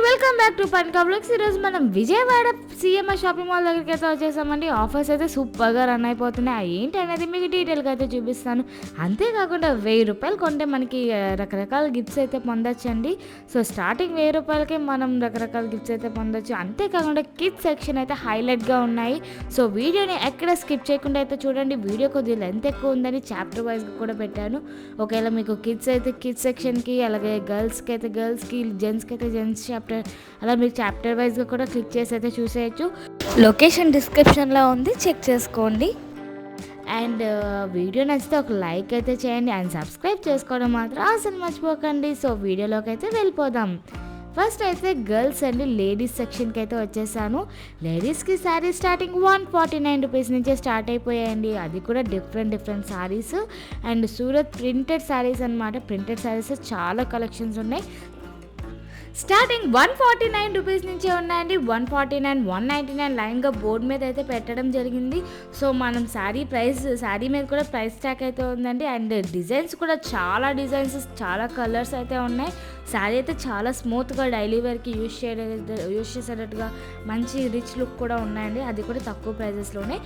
Welcome back to Panka blogs. ఈరోజు మనం Vijayawada CMR shopping mall దగ్గరికి అయితే వచ్చేసామండి. ఆఫర్స్ అయితే సూపర్గా రన్ అయిపోతున్నాయి. ఏంటి అనేది మీకు డీటెయిల్గా అయితే చూపిస్తాను. అంతేకాకుండా 1000 రూపాయలు కొంటే మనకి రకరకాల గిఫ్ట్స్ అయితే పొందొచ్చండి. సో స్టార్టింగ్ 1000 రూపాయలకే మనం రకరకాల గిఫ్ట్స్ అయితే పొందొచ్చు. అంతేకాకుండా కిడ్స్ సెక్షన్ అయితే హైలైట్గా ఉన్నాయి. సో వీడియోని ఎక్కడ స్కిప్ చేయకుండా అయితే చూడండి. వీడియో కొద్దిగా లెంత్ ఎక్కువ ఉందని చాప్టర్ వైజ్గా కూడా పెట్టాను. ఒకవేళ మీకు కిడ్స్ అయితే కిడ్స్ సెక్షన్కి, అలాగే గర్ల్స్కి అయితే గర్ల్స్కి, జెంట్స్కి అయితే జెంట్స్ చాప్టర్, అలా మీరు చాప్టర్ వైజ్గా కూడా క్లిక్ చేసి అయితే చూసేయచ్చు. లొకేషన్ డిస్క్రిప్షన్లో ఉంది, చెక్ చేసుకోండి. అండ్ వీడియో నచ్చితే ఒక లైక్ అయితే చేయండి అండ్ సబ్స్క్రైబ్ చేసుకోవడం మాత్రం అసలు మర్చిపోకండి. సో వీడియోలోకి అయితే వెళ్ళిపోదాం. ఫస్ట్ అయితే గర్ల్స్ అండ్ లేడీస్ సెక్షన్కి అయితే వచ్చేసాను. లేడీస్కి శారీ స్టార్టింగ్ 149 రూపీస్ నుంచే స్టార్ట్ అయిపోయాయండి. అది కూడా different saris and Surat printed saris అనమాట. ప్రింటెడ్ శారీస్ చాలా కలెక్షన్స్ ఉన్నాయి. స్టార్టింగ్ 149 రూపీస్ నుంచే ఉన్నాయండి. 149, 199 లైన్గా బోర్డు మీద అయితే పెట్టడం జరిగింది. సో మనం శారీ మీద కూడా ప్రైస్ ట్యాగ్ అయితే ఉందండి. అండ్ డిజైన్స్ కూడా చాలా డిజైన్స్, చాలా కలర్స్ అయితే ఉన్నాయి. శారీ అయితే చాలా స్మూత్గా డైలీ వేర్కి యూజ్ చేసేటట్టుగా మంచి రిచ్ లుక్ కూడా ఉన్నాయండి. అది కూడా తక్కువ ప్రైజెస్లోనే.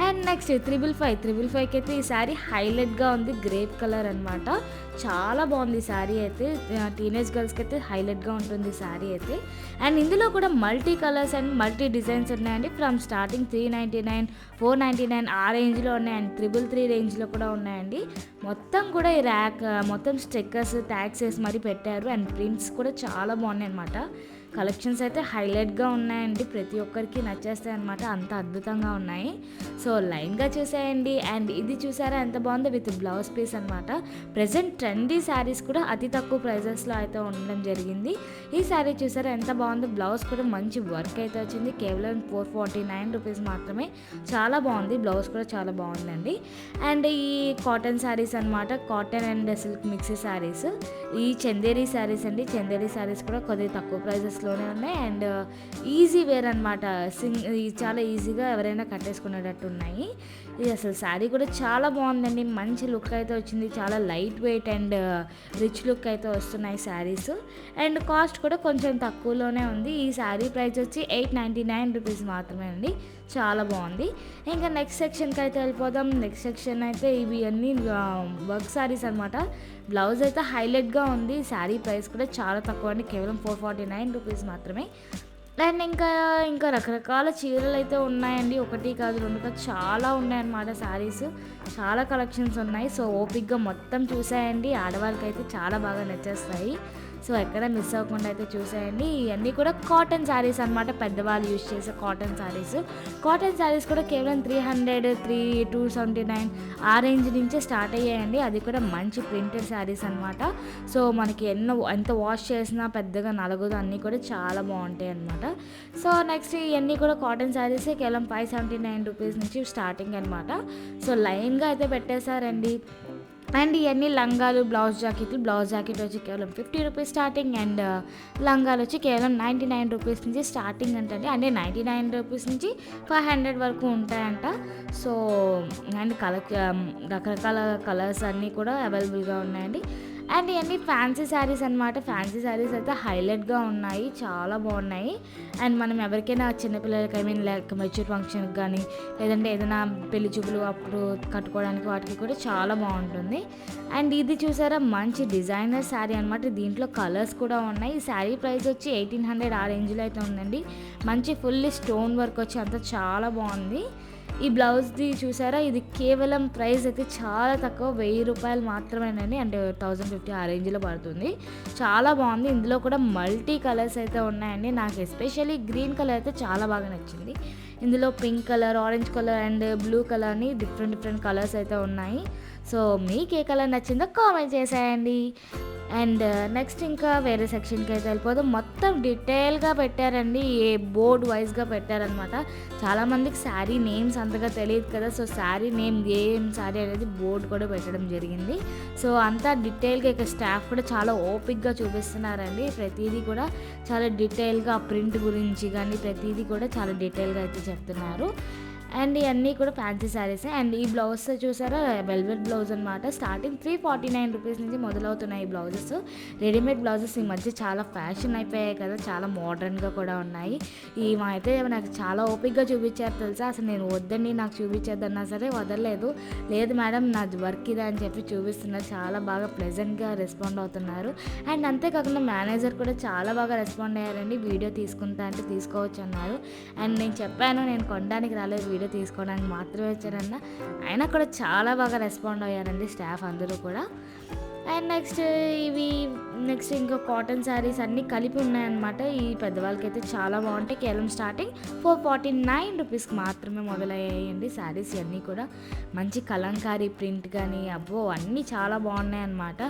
అండ్ నెక్స్ట్ 555కి అయితే ఈ శారీ హైలైట్గా ఉంది. గ్రేప్ కలర్ అనమాట. చాలా బాగుంది ఈ శారీ అయితే. టీనేజ్ గర్ల్స్కి అయితే హైలైట్గా ఉంటుంది ఈ శారీ అయితే. అండ్ ఇందులో కూడా multi colours and multi designs ఉన్నాయండి. ఫ్రమ్ స్టార్టింగ్ 399, 499 ఆ రేంజ్లో ఉన్నాయి. అండ్ 333 రేంజ్లో కూడా ఉన్నాయండి. మొత్తం కూడా ఈ ర్యాక్ మొత్తం స్టిక్కర్స్, ట్యాగ్స్ వేసి మరీ పెట్టారు. అండ్ ప్రింట్స్ కూడా చాలా బాగున్నాయి అనమాట. కలెక్షన్స్ అయితే హైలైట్గా ఉన్నాయండి. ప్రతి ఒక్కరికి నచ్చేస్తాయి అనమాట. అంత అద్భుతంగా ఉన్నాయి. సో లైన్గా చూసేయండి. అండ్ ఇది చూసారా ఎంత బాగుందో, విత్ బ్లౌజ్ పీస్ అనమాట. ప్రజెంట్ ట్రెండీ శారీస్ కూడా అతి తక్కువ ప్రైజెస్లో అయితే ఉండడం జరిగింది. ఈ శారీ చూసారా ఎంత బాగుందో. బ్లౌజ్ కూడా మంచి వర్క్ అయితే వచ్చింది. కేవలం 449 రూపీస్ మాత్రమే. చాలా బాగుంది. బ్లౌజ్ కూడా చాలా బాగుందండి. అండ్ ఈ కాటన్ శారీస్ అనమాట. Cotton and silk mixie saris. ఈ చందేరి శారీస్ అండి. చందేరి శారీస్ కూడా కొద్దిగా తక్కువ ప్రైజెస్లోనే ఉన్నాయి. అండ్ ఈజీ వేర్ అనమాట. చాలా ఈజీగా ఎవరైనా కట్టేసుకునేటట్టు ఉన్నాయి. ఇది అసలు శారీ కూడా చాలా బాగుందండి. మంచి లుక్ అయితే వచ్చింది. చాలా light weight and rich look అయితే వస్తున్నాయి శారీస్. అండ్ కాస్ట్ కూడా కొంచెం తక్కువలోనే ఉంది. ఈ శారీ ప్రైస్ వచ్చి 899 రూపీస్ మాత్రమే అండి. చాలా బాగుంది. ఇంకా నెక్స్ట్ సెక్షన్కి అయితే వెళ్ళిపోదాం. నెక్స్ట్ సెక్షన్ అయితే ఇవి అన్నీ వర్క్ శారీస్ అనమాట. బ్లౌజ్ అయితే హైలైట్గా ఉంది. శారీ ప్రైస్ కూడా చాలా తక్కువ అండి. కేవలం 449 రూపీస్ మాత్రమే. అండ్ ఇంకా రకరకాల చీరలు అయితే ఉన్నాయండి. ఒకటి కాదు, రెండు కాదు, చాలా ఉన్నాయన్నమాట. శారీస్ చాలా కలెక్షన్స్ ఉన్నాయి. సో ఓపిక్గా మొత్తం చూసాయండి. ఆడవాళ్ళకి అయితే చాలా బాగా నచ్చేస్తాయి. సో ఎక్కడ మిస్ అవ్వకుండా అయితే చూసేయండి. ఇవన్నీ కూడా కాటన్ శారీస్ అనమాట. పెద్దవాళ్ళు యూజ్ చేసే కాటన్ శారీస్. కాటన్ శారీస్ కూడా కేవలం 300, 279 ఆ రేంజ్ నుంచే స్టార్ట్ అయ్యాయండి. అది కూడా మంచి ప్రింటెడ్ శారీస్ అనమాట. సో మనకి ఎంత వాష్ చేసినా పెద్దగా నలగదు. అన్నీ కూడా చాలా బాగుంటాయి అనమాట. సో నెక్స్ట్ ఇవన్నీ కూడా కాటన్ శారీస్ కేవలం 579 రూపీస్ నుంచి స్టార్టింగ్ అనమాట. సో లైన్గా అయితే పెట్టేశారండి. అండ్ ఇవన్నీ లంగాలు, బ్లౌజ్ జాకెట్ వచ్చి కేవలం 50 రూపీస్ స్టార్టింగ్. అండ్ లంగాలు వచ్చి కేవలం 99 రూపీస్ నుంచి స్టార్టింగ్ అంటే 99 రూపీస్ నుంచి 500 వరకు ఉంటాయంట. సో అండ్ రకరకాల కలర్స్ అన్నీ కూడా అవైలబుల్గా ఉన్నాయండి. అండ్ ఇవన్నీ ఫ్యాన్సీ శారీస్ అనమాట. ఫ్యాన్సీ శారీస్ అయితే హైలైట్గా ఉన్నాయి. చాలా బాగున్నాయి. అండ్ మనం ఎవరికైనా చిన్నపిల్లలకి లైక్ మెచ్యూర్ ఫంక్షన్కి కానీ, లేదంటే ఏదైనా పెళ్లి చూపులు అప్పుడు కట్టుకోవడానికి వాటికి కూడా చాలా బాగుంటుంది. అండ్ ఇది చూసారా మంచి డిజైనర్ శారీ అనమాట. దీంట్లో కలర్స్ కూడా ఉన్నాయి. ఈ శారీ ప్రైస్ వచ్చి 1800 ఆ రేంజ్లో అయితే ఉందండి. మంచి ఫుల్లీ స్టోన్ వర్క్ వచ్చి అంతా చాలా బాగుంది. ఈ బ్లౌజ్ది చూసారా, ఇది కేవలం ప్రైస్ అయితే చాలా తక్కువ, 1000 రూపాయలు మాత్రమేనండి. అంటే 1050 ఆ రేంజ్లో పడుతుంది. చాలా బాగుంది. ఇందులో కూడా మల్టీ కలర్స్ అయితే ఉన్నాయండి. నాకు ఎస్పెషల్లీ గ్రీన్ కలర్ అయితే చాలా బాగా నచ్చింది. ఇందులో pink colour, orange colour and blue colour అని డిఫరెంట్ కలర్స్ అయితే ఉన్నాయి. సో మీకు ఏ కలర్ నచ్చిందో కామెంట్ చేసేయండి. అండ్ నెక్స్ట్ ఇంకా వేరే సెక్షన్కి అయితే వెళ్ళిపోదాం. మొత్తం డీటెయిల్గా పెట్టారండి. ఏ బోర్డ్ వైజ్గా పెట్టారనమాట. చాలామందికి శారీ నేమ్స్ అంతగా తెలియదు కదా. సో శారీ నేమ్ ఏం శారీ అనేది బోర్డు కూడా పెట్టడం జరిగింది. సో అంతా డీటెయిల్గా ఇక స్టాఫ్ కూడా చాలా ఓపిక్గా చూపిస్తున్నారండి. ప్రతిదీ కూడా చాలా డీటెయిల్గా ప్రింట్ గురించి కానీ ప్రతిదీ కూడా చాలా డీటెయిల్గా అయితే చెప్తున్నారు. అండ్ ఇవన్నీ కూడా ఫ్యాన్సీ శారీసే. అండ్ ఈ బ్లౌజ్ చూసారా, వెల్వెట్ బ్లౌజ్ అనమాట. స్టార్టింగ్ 349 రూపీస్ నుంచి మొదలవుతున్నాయి ఈ బ్లౌజెస్. రెడీమేడ్ బ్లౌజెస్ ఈ మధ్య చాలా ఫ్యాషన్ అయిపోయాయి కదా, చాలా మోడర్న్గా కూడా ఉన్నాయి. అయితే నాకు చాలా ఓపిక్గా చూపించారు తెలుసా. అసలు నేను వద్దండి నాకు చూపించేద్దన్నా సరే వదలలేదు. లేదు మేడం నాది వర్క్ ఇదే అని చెప్పి చూపిస్తున్నారు. చాలా బాగా ప్లెజెంట్గా రెస్పాండ్ అవుతున్నారు. అండ్ అంతేకాకుండా మేనేజర్ కూడా చాలా బాగా రెస్పాండ్ అయ్యారండి. వీడియో తీసుకుంటా అంటే తీసుకోవచ్చు అన్నారు. అండ్ నేను చెప్పాను నేను కొనడానికి రాలేదు, వీడియో తీసుకోవడానికి మాత్రమే వచ్చారన్న. అయినా కూడా చాలా బాగా రెస్పాండ్ అయ్యారండి స్టాఫ్ అందరూ కూడా. అండ్ నెక్స్ట్ ఇంకా కాటన్ శారీస్ అన్నీ కలిపి ఉన్నాయన్నమాట. ఈ పెద్దవాళ్ళకైతే చాలా బాగుంటాయి. కేవలం స్టార్టింగ్ 449 రూపీస్కి మాత్రమే మొదలయ్యాయండి శారీస్ ఇవన్నీ కూడా. మంచి కలంకారీ ప్రింట్ కానీ అబ్బో అన్నీ చాలా బాగున్నాయి అన్నమాట.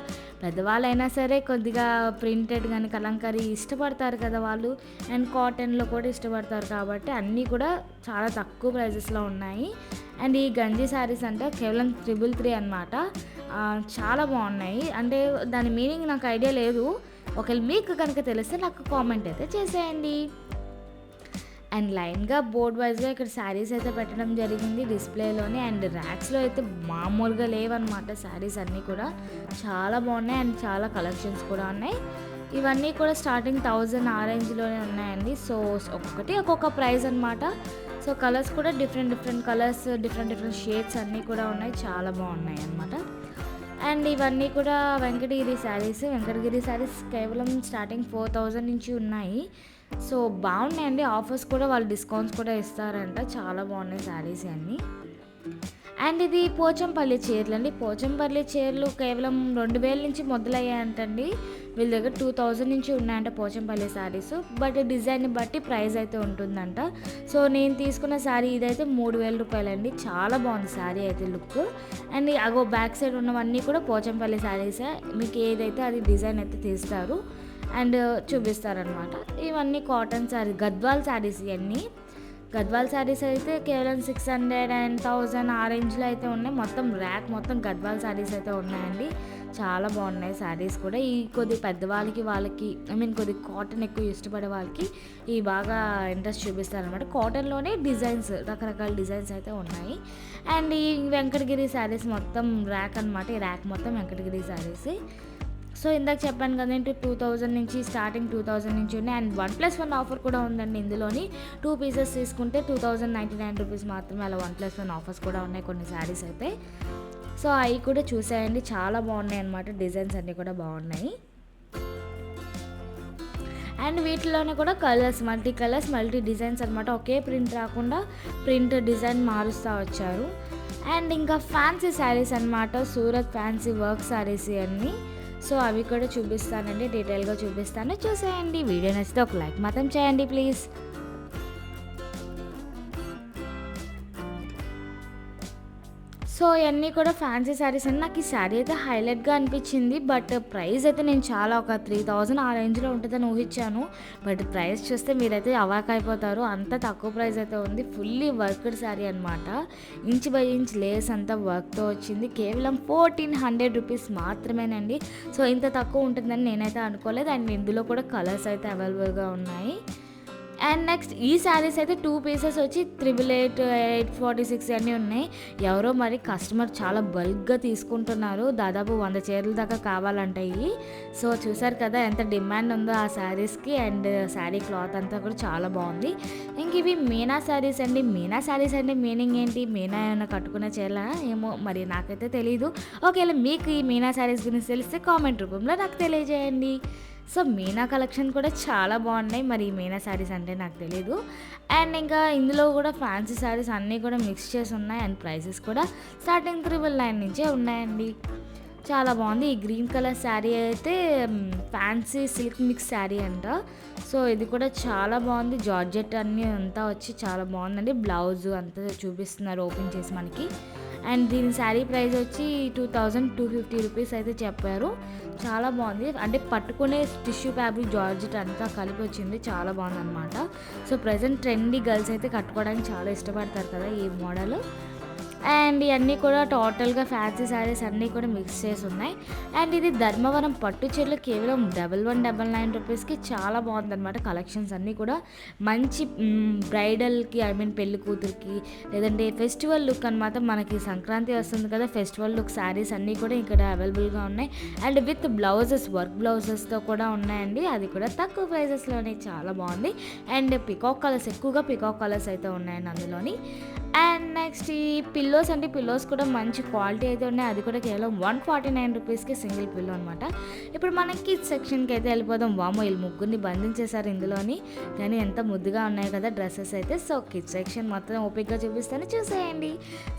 పెద్దవాళ్ళైనా సరే కొద్దిగా ప్రింటెడ్ కానీ కలంకారీ ఇష్టపడతారు కదా వాళ్ళు. అండ్ కాటన్లో కూడా ఇష్టపడతారు కాబట్టి అన్నీ కూడా చాలా తక్కువ ప్రైజెస్లో ఉన్నాయి. అండ్ ఈ గంజి శారీస్ అంటే కేవలం 333 అనమాట. చాలా బాగున్నాయి. అంటే దాని మీనింగ్ నాకు ఐడియా లేదు. ఒకవేళ మీకు కనుక తెలిస్తే నాకు కామెంట్ అయితే చేసేయండి. అండ్ లైన్గా బోర్డ్ వైజ్గా ఇక్కడ శారీస్ అయితే పెట్టడం జరిగింది డిస్ప్లేలోని. అండ్ ర్యాక్స్లో అయితే మామూలుగా లేవన్నమాట శారీస్ అన్నీ కూడా చాలా బాగున్నాయి. అండ్ చాలా కలెక్షన్స్ కూడా ఉన్నాయి. ఇవన్నీ కూడా స్టార్టింగ్ 1000 ఆ రేంజ్లోనే ఉన్నాయండి. సో ఒక్కొక్కటి ఒక్కొక్క ప్రైస్ అనమాట. సో కలర్స్ కూడా డిఫరెంట్ కలర్స్, డిఫరెంట్ షేడ్స్ అన్నీ కూడా ఉన్నాయి. చాలా బాగున్నాయి అన్నమాట. అండ్ ఇవన్నీ కూడా వెంకటగిరి శారీస్ కేవలం స్టార్టింగ్ 4000 నుంచి ఉన్నాయి. సో బాగున్నాయండి. ఆఫర్స్ కూడా వాళ్ళు డిస్కౌంట్స్ కూడా ఇస్తారంట. చాలా బాగున్నాయి శారీస్ అన్నీ. అండ్ ఇది పోచంపల్లి చీరలు అండి. పోచంపల్లి చీరలు కేవలం 2000 నుంచి మొదలయ్యాయంటండి. వీళ్ళ దగ్గర 2000 నుంచి ఉన్నాయంట పోచంపల్లి శారీస్. బట్ డిజైన్ని బట్టి ప్రైస్ అయితే ఉంటుందంట. సో నేను తీసుకున్న శారీ ఇదైతే 3000 రూపాయలండి. చాలా బాగుంది శారీ అయితే లుక్. అండ్ అగో బ్యాక్ సైడ్ ఉన్నవన్నీ కూడా పోచంపల్లి శారీసే. మీకు ఏదైతే అది డిజైన్ అయితే తీస్తారు అండ్ చూపిస్తారనమాట. ఇవన్నీ కాటన్ శారీ, గద్వాల్ శారీస్ ఇవన్నీ. గద్వాల్ శారీస్ అయితే కేవలం 600 and 1000 ఆ రేంజ్లో అయితే ఉన్నాయి. మొత్తం ర్యాక్ మొత్తం గద్వాల్ శారీస్ అయితే ఉన్నాయండి. చాలా బాగున్నాయి శారీస్ కూడా. ఈ కొద్ది పెద్దవాళ్ళకి వాళ్ళకి కొద్ది కాటన్ ఎక్కువ ఇష్టపడే వాళ్ళకి ఈ బాగా ఇంట్రెస్ట్ చూపిస్తారనమాట. కాటన్లోనే డిజైన్స్, రకరకాల డిజైన్స్ అయితే ఉన్నాయి. అండ్ ఈ వెంకటగిరి శారీస్ మొత్తం ర్యాక్ అనమాట. ఈ ర్యాక్ మొత్తం వెంకటగిరి శారీస్. సో ఇందాక చెప్పాను కదండి 2000 నుంచి స్టార్టింగ్ 2000 నుంచి ఉన్నాయి. అండ్ 1+1 ఆఫర్ కూడా ఉందండి. ఇందులోని 2 పీసెస్ తీసుకుంటే 2099 రూపీస్ మాత్రమే. అలా 1+1 ఆఫర్స్ కూడా ఉన్నాయి కొన్ని శారీస్ అయితే. సో అవి కూడా చూసేయండి, చాలా బాగున్నాయి అన్నమాట. డిజైన్స్ అన్నీ కూడా బాగున్నాయి. అండ్ వీటిలోనే కూడా మల్టీ కలర్స్ మల్టీ డిజైన్స్ అనమాట. ఒకే ప్రింట్ రాకుండా ప్రింట్ డిజైన్ మారుస్తూ వచ్చారు. అండ్ ఇంకా ఫ్యాన్సీ శారీస్ అనమాట. సూరత్ ఫ్యాన్సీ వర్క్ శారీస్ ఇవన్నీ. సో అవి కూడా చూపిస్తానండి, డీటెయిల్గా చూపిస్తాను, చూసేయండి. వీడియో నచ్చితే ఒక లైక్ మాత్రం చేయండి ప్లీజ్. సో ఇవన్నీ కూడా ఫ్యాన్సీ శారీస్ అండి. నాకు ఈ శారీ అయితే హైలైట్గా అనిపించింది. బట్ ప్రైస్ అయితే నేను చాలా ఒక 3000 ఆ రేంజ్లో ఉంటుందని ఊహించాను. బట్ ప్రైస్ చూస్తే మీరైతే అవాక్ అయిపోతారు. అంత తక్కువ ప్రైస్ అయితే ఉంది. ఫుల్లీ వర్క్డ్ శారీ అనమాట. ఇంచ్ బై ఇంచ్ లేస్ అంతా వర్క్తో వచ్చింది. కేవలం 1400 రూపీస్ మాత్రమేనండి. సో ఇంత తక్కువ ఉంటుందని నేనైతే అనుకోలేదు. అండ్ ఇందులో కూడా కలర్స్ అయితే అవైలబుల్గా ఉన్నాయి. అండ్ నెక్స్ట్ ఈ శారీస్ అయితే 2 పీసెస్ వచ్చి 888, 846 అన్నీ ఉన్నాయి. ఎవరో మరి కస్టమర్ చాలా బల్క్గా తీసుకుంటున్నారు. దాదాపు 100 చీరల దాకా కావాలంటాయి. సో చూసారు కదా ఎంత డిమాండ్ ఉందో ఆ శారీస్కి. అండ్ శారీ క్లాత్ అంతా కూడా చాలా బాగుంది. ఇంక ఇవి మీనా శారీస్ అండి. మీనా శారీస్ అంటే మీనింగ్ ఏంటి? మీనా ఏమైనా కట్టుకునే చీరలా ఏమో మరి నాకైతే తెలీదు. ఒకవేళ మీకు ఈ మీనా శారీస్ గురించి తెలిస్తే కామెంట్ రూపంలో నాకు తెలియజేయండి. సో మీనా కలెక్షన్ కూడా చాలా బాగున్నాయి. మరి ఈ మీనా శారీస్ అంటే నాకు తెలీదు. అండ్ ఇంకా ఇందులో కూడా ఫ్యాన్సీ శారీస్ అన్నీ కూడా మిక్స్ చేసి ఉన్నాయి. అండ్ ప్రైసెస్ కూడా స్టార్టింగ్ 999 నుంచే ఉన్నాయండి. చాలా బాగుంది. ఈ గ్రీన్ కలర్ శారీ అయితే ఫ్యాన్సీ సిల్క్ మిక్స్ శారీ అంట. సో ఇది కూడా చాలా బాగుంది. జార్జెట్ అన్నీ అంతా వచ్చి చాలా బాగుందండి. బ్లౌజ్ అంతా చూపిస్తున్నారు ఓపెన్ చేసి మనకి. అండ్ దీని శారీ ప్రైస్ వచ్చి 2250 రూపీస్ అయితే చెప్పారు. చాలా బాగుంది. అంటే పట్టుకునే టిష్యూ ఫ్యాబ్రిక్ జార్జెట్ అంతా కలిపి వచ్చింది. చాలా బాగుంది అనమాట. సో ప్రజెంట్ ట్రెండీ గర్ల్స్ అయితే కట్టుకోవడానికి చాలా ఇష్టపడతారు కదా ఈ మోడల్. అండ్ ఇవన్నీ కూడా టోటల్‌గా ఫ్యాన్సీ శారీస్ అన్నీ కూడా మిక్స్ చేసి ఉన్నాయి. అండ్ ఇది ధర్మవరం పట్టు చీరలు కేవలం 1199 రూపీస్‌కి చాలా బాగుందనమాట. కలెక్షన్స్ అన్నీ కూడా మంచి బ్రైడల్‌కి పెళ్లి కూతురికి లేదంటే ఫెస్టివల్ లుక్ అనమాట. మనకి సంక్రాంతి వస్తుంది కదా, ఫెస్టివల్ లుక్ శారీస్ అన్నీ కూడా ఇక్కడ అవైలబుల్‌గా ఉన్నాయి. అండ్ విత్ బ్లౌజెస్, వర్క్ బ్లౌజెస్‌తో కూడా ఉన్నాయండి. అది కూడా తక్కువ ప్రైజెస్‌లోనే చాలా బాగుంది. అండ్ పికాక్ కలర్స్, ఎక్కువగా పికాక్ కలర్స్ అయితే ఉన్నాయండి అందులోని. అండ్ నెక్స్ట్ ఈ పిల్లోస్ అంటే పిల్లోస్ కూడా మంచి క్వాలిటీ అయితే ఉన్నాయి. అది కూడా కేవలం 149 రూపీస్కి సింగిల్ పిల్లో అనమాట. ఇప్పుడు మనం కిడ్స్ సెక్షన్కి అయితే వెళ్ళిపోదాం. వామ్మో, వీళ్ళు ముగ్గురిని బంధించేశారు ఇందులోని, కానీ ఎంత ముద్దుగా ఉన్నాయి కదా డ్రెస్సెస్ అయితే. సో కిడ్స్ సెక్షన్ మొత్తం ఓపిక్గా చూపిస్తాను, చూసేయండి.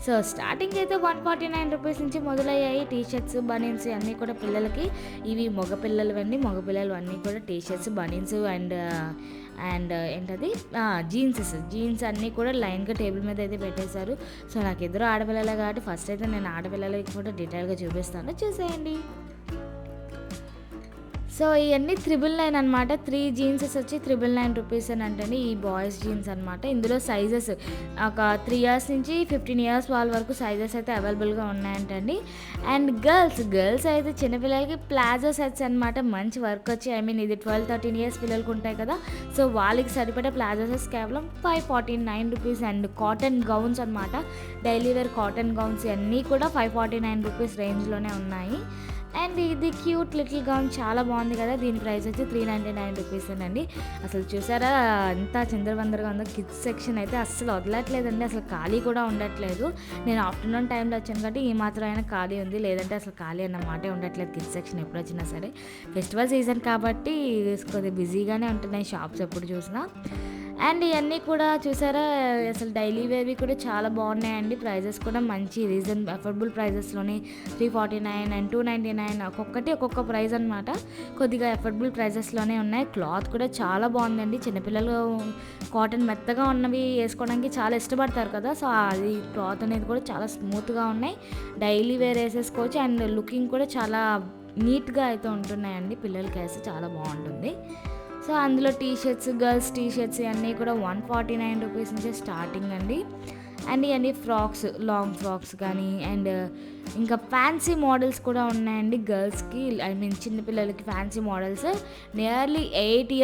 సో స్టార్టింగ్ అయితే 149 రూపీస్ నుంచి మొదలయ్యాయి. టీ షర్ట్స్, బనీన్స్ అన్నీ కూడా పిల్లలకి. ఇవి మగపిల్లలవన్నీ, మగపిల్లలు కూడా టీ షర్ట్స్, బనీన్స్ అండ్ ఏంటది జీన్స్ అన్నీ కూడా లైన్గా టేబుల్ మీద అయితే పెట్టేశారు. సో నాకు ఇద్దరు ఆడపిల్లలే కాబట్టి ఫస్ట్ అయితే నేను ఆడపిల్లలకి కూడా డీటెయిల్గా చూపిస్తాను, చూసేయండి. సో ఇవన్నీ 999 అనమాట. 3 జీన్సెస్ వచ్చి 999 రూపీస్ అని అంటండి. ఈ బాయ్స్ జీన్స్ అనమాట. ఇందులో సైజెస్ ఒక 3 ఇయర్స్ నుంచి 15 ఇయర్స్ వాళ్ళ వరకు సైజెస్ అయితే అవైలబుల్గా ఉన్నాయంటండి. అండ్ గర్ల్స్ అయితే చిన్నపిల్లలకి ప్లాజో సెట్స్ అనమాట. మంచి వర్క్ వచ్చి ఇది 12-13 ఇయర్స్ పిల్లలకి ఉంటాయి కదా, సో వాళ్ళకి సరిపడే ప్లాజో సెట్స్ కేవలం 549 రూపీస్. అండ్ కాటన్ గౌన్స్ అనమాట. డైలీ వేర్ కాటన్ గౌన్స్ అన్నీ కూడా 549 రూపీస్ రేంజ్లోనే ఉన్నాయి. అండ్ ఇది క్యూట్ లిటిల్ గౌన్ చాలా బాగుంది కదా, దీని ప్రైస్ వచ్చి 399 రూపీస్ అండి. అసలు చూసారా అంతా చిందరవందరగా ఉందో. కిడ్స్ సెక్షన్ అయితే అస్సలు వదలట్లేదండి, అసలు ఖాళీ కూడా ఉండట్లేదు. నేను ఆఫ్టర్నూన్ టైంలో వచ్చాను కాబట్టి ఈ మాత్రం అయినా ఖాళీ ఉంది, లేదంటే అసలు ఖాళీ అన్న మాటే ఉండట్లేదు కిడ్స్ సెక్షన్ ఎప్పుడు వచ్చినా సరే. ఫెస్టివల్ సీజన్ కాబట్టి కొద్దిగా బిజీగానే ఉంటున్నాయి షాప్స్ ఎప్పుడు చూసినా. అండ్ ఇవన్నీ కూడా చూసారా అసలు డైలీ వేవి కూడా చాలా బాగున్నాయండి. ప్రైజెస్ కూడా మంచి అఫోర్డబుల్ ప్రైజెస్లోని 349 అండ్ 299 ఒక్కొక్క ప్రైస్ అనమాట. కొద్దిగా అఫోర్డబుల్ ప్రైజెస్లోనే ఉన్నాయి. క్లాత్ కూడా చాలా బాగుందండి. చిన్నపిల్లలు కాటన్ మెత్తగా ఉన్నవి వేసుకోవడానికి చాలా ఇష్టపడతారు కదా, సో అది క్లాత్ అనేది కూడా చాలా స్మూత్గా ఉన్నాయి. డైలీ వేర్ వేసేసుకోవచ్చు. అండ్ లుకింగ్ కూడా చాలా నీట్గా అయితే ఉంటున్నాయండి. పిల్లలకి వేస్తే చాలా బాగుంటుంది. సో అందులో T shirts, girls T shirts ఇవన్నీ కూడా 149 రూపీస్ నుంచే స్టార్టింగ్ అండి. అండ్ ఇవన్నీ ఫ్రాక్స్, లాంగ్ ఫ్రాక్స్ కానీ అండ్ ఇంకా ఫ్యాన్సీ మోడల్స్ కూడా ఉన్నాయండి గర్ల్స్కి. చిన్నపిల్లలకి ఫ్యాన్సీ మోడల్స్ నియర్లీ 8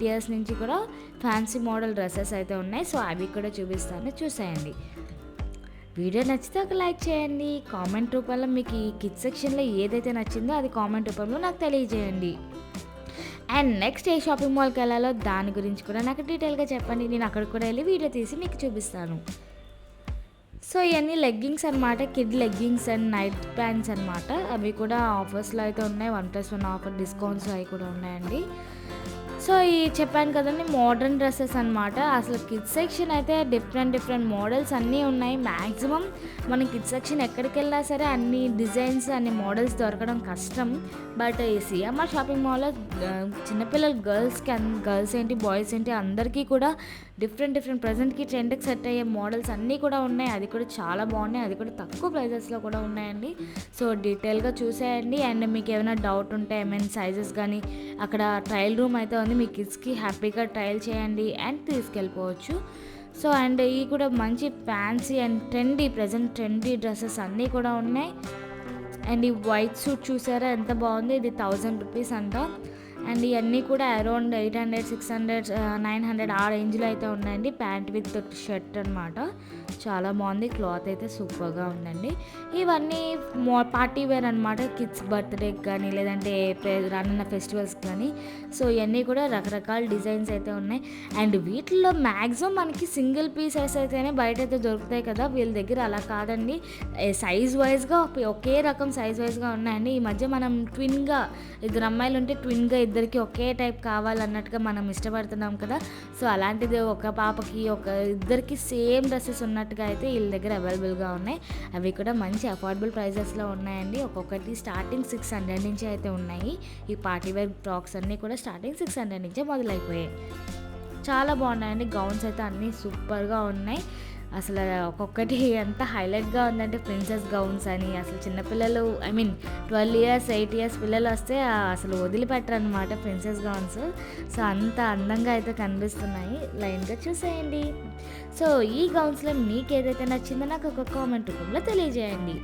ఇయర్స్ నుంచి కూడా ఫ్యాన్సీ మోడల్ డ్రెస్సెస్ అయితే ఉన్నాయి. సో అవి కూడా చూపిస్తాను, చూసేయండి. వీడియో నచ్చితే ఒక లైక్ చేయండి. కామెంట్ రూపంలో మీకు ఈ కిడ్స్ సెక్షన్లో ఏదైతే నచ్చిందో అది కామెంట్ రూపంలో నాకు తెలియజేయండి. అండ్ నెక్స్ట్ ఏ షాపింగ్ మాల్కి వెళ్ళాలో దాని గురించి కూడా నాకు డీటెయిల్గా చెప్పండి. నేను అక్కడికి కూడా వెళ్ళి వీడియో తీసి మీకు చూపిస్తాను. సో ఇవన్నీ లెగ్గింగ్స్ అనమాట. Kid leggings and night pants అనమాట. అవి కూడా ఆఫర్స్లో అయితే ఉన్నాయి. 1+1 ఆఫర్ డిస్కౌంట్స్ అవి కూడా ఉన్నాయండి. సో ఈ చెప్పాను కదండి మోడర్న్ డ్రెస్సెస్ అనమాట. అసలు కిడ్స్ సెక్షన్ అయితే డిఫరెంట్ మోడల్స్ అన్నీ ఉన్నాయి. మ్యాక్సిమం మనం కిడ్స్ సెక్షన్ ఎక్కడికి వెళ్ళినా సరే అన్ని డిజైన్స్, అన్ని మోడల్స్ దొరకడం కష్టం. బట్ ఈ సిఎంఆర్ షాపింగ్ మాల్లో చిన్నపిల్లలు గర్ల్స్ ఏంటి బాయ్స్ ఏంటి అందరికీ కూడా డిఫరెంట్ ప్రజెంట్కి ట్రెండ్కి సెట్ అయ్యే మోడల్స్ అన్నీ కూడా ఉన్నాయి. అది కూడా చాలా బాగున్నాయి. అది కూడా తక్కువ ప్రైజెస్లో కూడా ఉన్నాయండి. సో డీటెయిల్గా చూసేయండి. అండ్ మీకు ఏమైనా డౌట్ ఉంటే సైజెస్ కానీ అక్కడ ట్రయల్ రూమ్ అయితే ఉంది. మీ కిడ్స్కి హ్యాపీగా ట్రయల్ చేయండి అండ్ తీసుకెళ్ళిపోవచ్చు. సో అండ్ ఇవి కూడా మంచి ఫ్యాన్సీ అండ్ ట్రెండీ డ్రెస్సెస్ అన్నీ కూడా ఉన్నాయి. అండ్ ఈ వైట్ సూట్ చూసారా ఎంత బాగుంది, ఇది 1000 రూపీస్ అంట. అండ్ ఇవన్నీ కూడా అరౌండ్ 800, 600, 900 ఆ రేంజ్లో అయితే ఉన్నాయండి. ప్యాంట్ విత్ షర్ట్ అనమాట. చాలా బాగుంది. క్లాత్ అయితే సూపర్గా ఉందండి. ఇవన్నీ పార్టీ వేర్ అనమాట. కిడ్స్ బర్త్డేకి కానీ లేదంటే రానున్న ఫెస్టివల్స్కి కానీ. సో ఇవన్నీ కూడా రకరకాల డిజైన్స్ అయితే ఉన్నాయి. అండ్ వీటిల్లో మ్యాక్సిమం మనకి సింగిల్ పీసెస్ అయితేనే బయట అయితే దొరుకుతాయి కదా, వీళ్ళ దగ్గర అలా కాదండి. సైజ్ వైజ్గా ఒకే రకం సైజ్ వైజ్గా ఉన్నాయండి. ఈ మధ్య మనం ట్విన్గా, ఇద్దరు అమ్మాయిలు ఉంటే ట్విన్గా ఇద్దరికి ఒకే టైప్ కావాలన్నట్టుగా మనం ఇష్టపడుతున్నాం కదా. సో అలాంటిది ఒక పాపకి ఇద్దరికి సేమ్ డ్రెస్సెస్ ఉన్నట్టుగా అయితే వీళ్ళ దగ్గర అవైలబుల్గా ఉన్నాయి. అవి కూడా మంచి అఫోర్డబుల్ ప్రైజెస్లో ఉన్నాయండి. ఒక్కొక్కటి స్టార్టింగ్ 600 నుంచి అయితే ఉన్నాయి. ఈ పార్టీ వేర్ ఫ్రాక్స్ అన్నీ కూడా స్టార్టింగ్ 600 నుంచే మొదలైపోయాయి. చాలా బాగున్నాయండి. గౌన్స్ అయితే అన్నీ సూపర్గా ఉన్నాయి. అసలు ఒక్కొక్కటి ఎంత హైలైట్‌గా ఉందంటే ప్రిన్సెస్ గౌన్స్ అని అసలు చిన్నపిల్లలు ఐ మీన్ 12 ఇయర్స్, 8 ఇయర్స్ పిల్లలొస్తే అసలు వదిలిపెట్టరనమాట ప్రిన్సెస్ గౌన్స్. సో, అంత అందంగా అయితే కనిపిస్తున్నాయి. లైన్‌గా చూసేయండి. సో, ఈ గౌన్స్‌లో మీకేదైతే నచ్చిందో నాకు ఒక కామెంట్ రూపంలో తెలియజేయండి.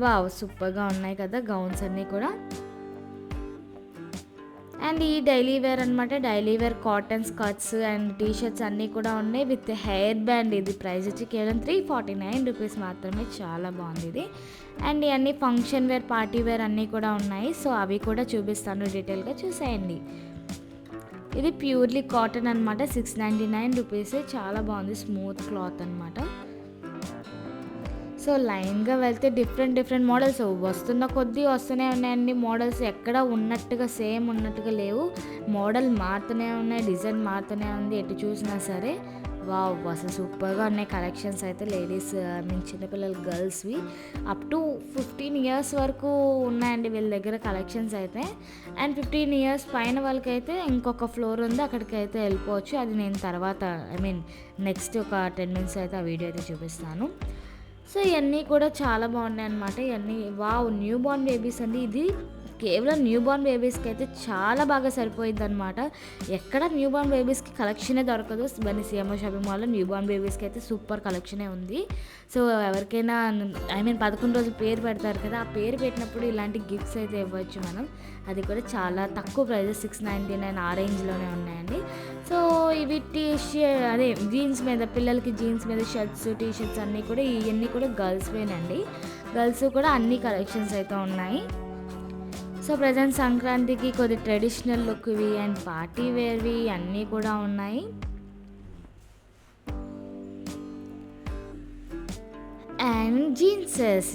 వావ్! సూపర్‌గా ఉన్నాయి కదా గౌన్స్ అన్నీ కూడా. అండ్ ఈ డైలీ వేర్ అనమాట. Daily wear cotton skirts and T shirts అన్నీ కూడా ఉన్నాయి విత్ హెయిర్ బ్యాండ్. ఇది ప్రైస్ వచ్చి కేవలం 349 రూపీస్ మాత్రమే. చాలా బాగుంది ఇది. అండ్ ఇవన్నీ ఫంక్షన్ వేర్, పార్టీ వేర్ అన్నీ కూడా ఉన్నాయి. సో, అవి కూడా చూపిస్తాను, డీటెయిల్గా చూసేయండి. ఇది ప్యూర్లీ కాటన్ అనమాట. 699 రూపీస్. చాలా బాగుంది, స్మూత్ క్లాత్ అనమాట. సో, లైన్‌గా వెళ్తే డిఫరెంట్ మోడల్స్ వస్తున్న కొద్దీ వస్తూనే ఉన్నాయండి మోడల్స్. ఎక్కడ ఉన్నట్టుగా సేమ్ ఉన్నట్టుగా లేవు. మోడల్ మారుతూనే ఉన్నాయి, డిజైన్ మారుతూనే ఉంది ఎటు చూసినా సరే. వావ్! అసలు సూపర్‌గా ఉన్నాయి కలెక్షన్స్ అయితే. లేడీస్ ఐ మీన్ చిన్నపిల్లలు గర్ల్స్‌వి అప్ టు 15 ఇయర్స్ వరకు ఉన్నాయండి వీళ్ళ దగ్గర కలెక్షన్స్ అయితే. అండ్ 15 ఇయర్స్ పైన వాళ్ళకైతే ఇంకొక ఫ్లోర్ ఉంది, అక్కడికైతే వెళ్ళిపోవచ్చు. అది నేను తర్వాత ఐ మీన్ నెక్స్ట్ ఒక 10 మినిట్స్ అయితే ఆ వీడియో అయితే చూపిస్తాను. సో, ఇవన్నీ కూడా చాలా బాగున్నాయి అనమాట. ఇవన్నీ వావ్! న్యూ బోర్న్ బేబీస్ అండి. ఇది కేవలం న్యూ బోర్న్ బేబీస్కి అయితే చాలా బాగా సరిపోయిద్ది అనమాట. ఎక్కడ న్యూ బోర్న్ బేబీస్కి కలెక్షనే దొరకదు. మన సిఎంఆర్ షాపింగ్ మాల్లో న్యూ బోర్న్ బేబీస్కి అయితే సూపర్ కలెక్షనే ఉంది. సో, ఎవరికైనా ఐ మీన్ 11 రోజులు పేరు పెడతారు కదా, ఆ పేరు పెట్టినప్పుడు ఇలాంటి గిఫ్ట్స్ అయితే ఇవ్వచ్చు మనం. అది కూడా చాలా తక్కువ ప్రైజెస్, 699 ఆ రేంజ్లోనే ఉన్నాయండి. సో, ఇవి అదే జీన్స్ మీద, పిల్లలకి జీన్స్ మీద షర్ట్స్, టీ షర్ట్స్ అన్నీ కూడా ఇవన్నీ కూడా గర్ల్స్వేనండి. గర్ల్స్ కూడా అన్ని కలెక్షన్స్ అయితే ఉన్నాయి. సో, ప్రజెంట్ సంక్రాంతికి కొద్ది ట్రెడిషనల్ లుక్వి అండ్ పార్టీ వేర్వి అన్నీ కూడా ఉన్నాయి. అండ్ జీన్సెస్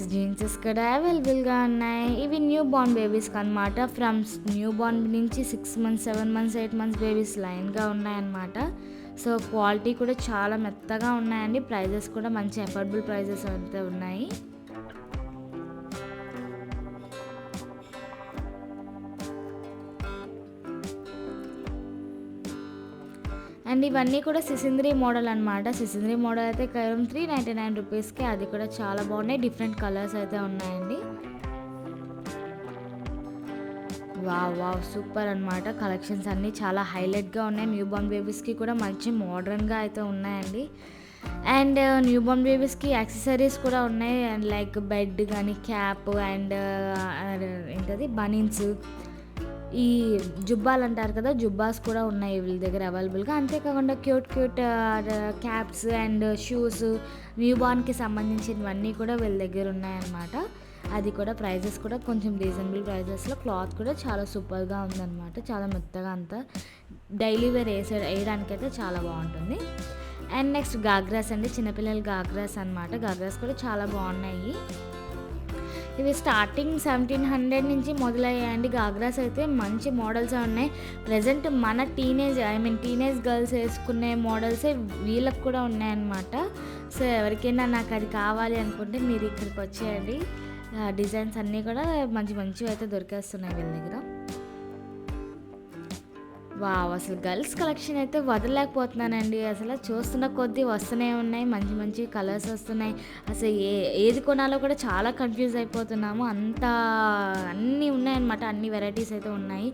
కూడా అవైలబుల్గా ఉన్నాయి. ఇవి న్యూ బోర్న్ బేబీస్కి అనమాట. ఫ్రమ్ న్యూ బోర్న్ నుంచి 6 మంత్స్, 7 మంత్స్, 8 మంత్స్ బేబీస్ లైన్గా ఉన్నాయన్నమాట. సో, క్వాలిటీ కూడా చాలా మెత్తగా ఉన్నాయండి. ప్రైజెస్ కూడా మంచి అఫోర్డబుల్ ప్రైజెస్ అయితే ఉన్నాయి. అండ్ ఇవన్నీ కూడా సిసింద్రి మోడల్ అనమాట. సిసింద్రి మోడల్ అయితే కేవలం 399 రూపీస్కి. అది కూడా చాలా బాగున్నాయి. డిఫరెంట్ కలర్స్ అయితే ఉన్నాయండి. వావ్! సూపర్ అనమాట. కలెక్షన్స్ అన్నీ చాలా హైలైట్‌గా ఉన్నాయి. న్యూ బోర్న్ బేబీస్కి కూడా మంచి మోడర్న్‌గా అయితే ఉన్నాయండి. అండ్ న్యూ బోర్న్ బేబీస్కి యాక్సెసరీస్ కూడా ఉన్నాయి. అండ్ లైక్ బెడ్ కానీ, క్యాప్ అండ్ ఏంటది బనీన్స్, ఈ జుబ్బాలు అంటారు కదా, జుబ్బాస్ కూడా ఉన్నాయి వీళ్ళ దగ్గర అవైలబుల్గా. అంతేకాకుండా cute caps and shoes, new బార్న్కి సంబంధించినవన్నీ కూడా వీళ్ళ దగ్గర ఉన్నాయన్నమాట. అది కూడా ప్రైజెస్ కూడా కొంచెం రీజనబుల్ ప్రైజెస్లో. క్లాత్ కూడా చాలా సూపర్గా ఉందన్నమాట. చాలా మెత్తగా అంతా డైలీ వేర్ వేయడానికైతే చాలా బాగుంటుంది. అండ్ నెక్స్ట్ గాగ్రాస్ అండి. చిన్నపిల్లల గాగ్రాస్ అనమాట. గాగ్రాస్ కూడా చాలా బాగున్నాయి. ఇవి స్టార్టింగ్ 1700 నుంచి మొదలయ్యాయండి. గాగ్రాస్ అయితే మంచి మోడల్సే ఉన్నాయి. ప్రజెంట్ మన టీనేజ్ గర్ల్స్ వేసుకునే మోడల్సే వీళ్ళకి కూడా ఉన్నాయన్నమాట. సో, ఎవరికైనా నాకు అది కావాలి అనుకుంటే మీరు ఇక్కడికి వచ్చేయండి. డిజైన్స్ అన్నీ కూడా మంచివి అయితే దొరికేస్తున్నాయి వీళ్ళ దగ్గర. వావ్! అసలు గర్ల్స్ కలెక్షన్ అయితే వదలలేకపోతున్నానండి. అసలు చూస్తున్న కొద్దీ వస్తూనే ఉన్నాయి. మంచి కలర్స్ వస్తున్నాయి. అసలు ఏది కొనాలో కూడా చాలా కన్ఫ్యూజ్ అయిపోతున్నాము. అన్నీ ఉన్నాయన్నమాట. అన్ని వెరైటీస్ అయితే ఉన్నాయి.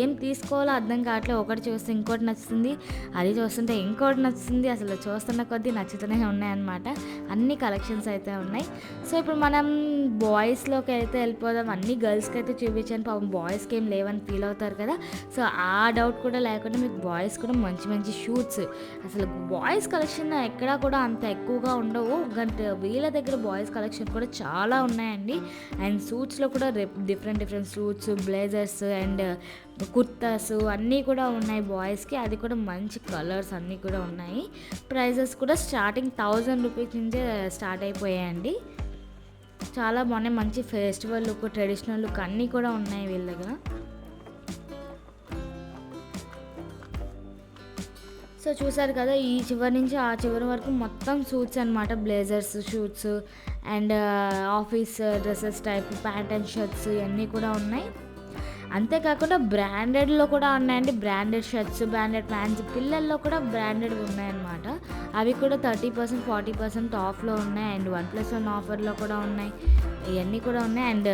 ఏం తీసుకోవాలో అర్థం కావట్లేదు. ఒకటి చూస్తే ఇంకోటి నచ్చుతుంది, అది చూస్తుంటే ఇంకోటి నచ్చుతుంది. అసలు చూస్తున్న కొద్దీ నచ్చుతూనే ఉన్నాయన్నమాట. అన్ని కలెక్షన్స్ అయితే ఉన్నాయి. సో, ఇప్పుడు మనం బాయ్స్లోకి అయితే వెళ్ళిపోదాం. అన్ని గర్ల్స్కి అయితే చూపించాను. పాపం బాయ్స్కి ఏం లేవని ఫీల్ అవుతారు కదా. సో, ఆ డౌట్ కూడా లేకుండా మీకు బాయ్స్ కూడా మంచి షూట్స్, అసలు బాయ్స్ కలెక్షన్ ఎక్కడా కూడా అంత ఎక్కువగా ఉండవు. వీళ్ళ దగ్గర బాయ్స్ కలెక్షన్ కూడా చాలా ఉన్నాయండి. అండ్ సూట్స్లో కూడా different suits, blazers and kurtas అన్నీ కూడా ఉన్నాయి బాయ్స్కి. అది కూడా మంచి కలర్స్ అన్నీ కూడా ఉన్నాయి. ప్రైజెస్ కూడా స్టార్టింగ్ 1000 రూపీస్ నుంచే స్టార్ట్ అయిపోయాయండి. చాలా బాగున్నాయి. మంచి ఫెస్టివల్ లుక్, ట్రెడిషనల్ లుక్ అన్నీ కూడా ఉన్నాయి వీళ్ళ దగ్గర. సో, చూసారు కదా, ఈ చివరి నుంచి ఆ చివరి వరకు మొత్తం సూట్స్ అనమాట. Blazers, shoots and office dresses type pant and shirts ఇవన్నీ కూడా ఉన్నాయి. అంతేకాకుండా బ్రాండెడ్లో కూడా ఉన్నాయండి. బ్రాండెడ్ షర్ట్స్, బ్రాండెడ్ ప్యాంట్స్, పిల్లల్లో కూడా బ్రాండెడ్ ఉన్నాయన్నమాట. అవి కూడా 30%, 40% ఆఫ్‌లో ఉన్నాయి. అండ్ 1+1 ఆఫర్‌లో కూడా ఉన్నాయి. ఇయన్నీ కూడా ఉన్నాయి. అండ్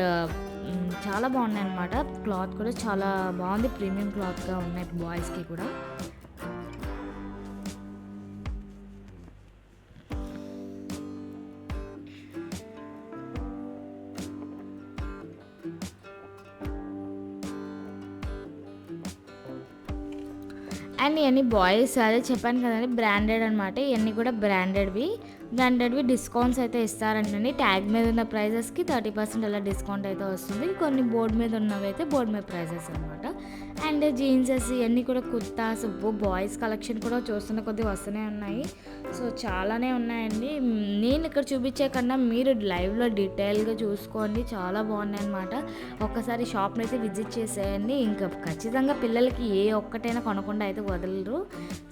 చాలా బాగున్నాయన్నమాట. క్లాత్ కూడా చాలా బాగుంది. ప్రీమియం క్లాత్‌గా ఉన్నాయి బాయ్స్‌కి కూడా. అండ్ ఇయన్నీ బాయ్స్ అదే చెప్పాను కదండీ బ్రాండెడ్ అనమాట. ఇయన్నీ కూడా బ్రాండెడ్‌వి డిస్కౌంట్స్ అయితే ఇస్తారంటండి. ట్యాగ్ మీద ఉన్న ప్రైజెస్‌కి 30% అలా డిస్కౌంట్ అయితే వస్తుంది. కొన్ని బోర్డ్ మీద ఉన్నవైతే బోర్డ్ మీద ప్రైజెస్ అనమాట. అండ్ జీన్సెస్ ఇయన్నీ కూడా కుర్తాస్ బాయ్స్ కలెక్షన్ కూడా చూస్తున్న కొద్దీ వస్తూనే ఉన్నాయి. సో, చాలానే ఉన్నాయండి. నేను ఇక్కడ చూపించే కన్నా మీరు లైవ్‌లో డీటెయిల్‌గా చూసుకోండి. చాలా బాగున్నాయన్నమాట. ఒక్కసారి షాప్‌ని అయితే విజిట్ చేసేయండి. ఇంకా ఖచ్చితంగా పిల్లలకి ఏ ఒక్కటైనా కొనకుండా అయితే వదలరు.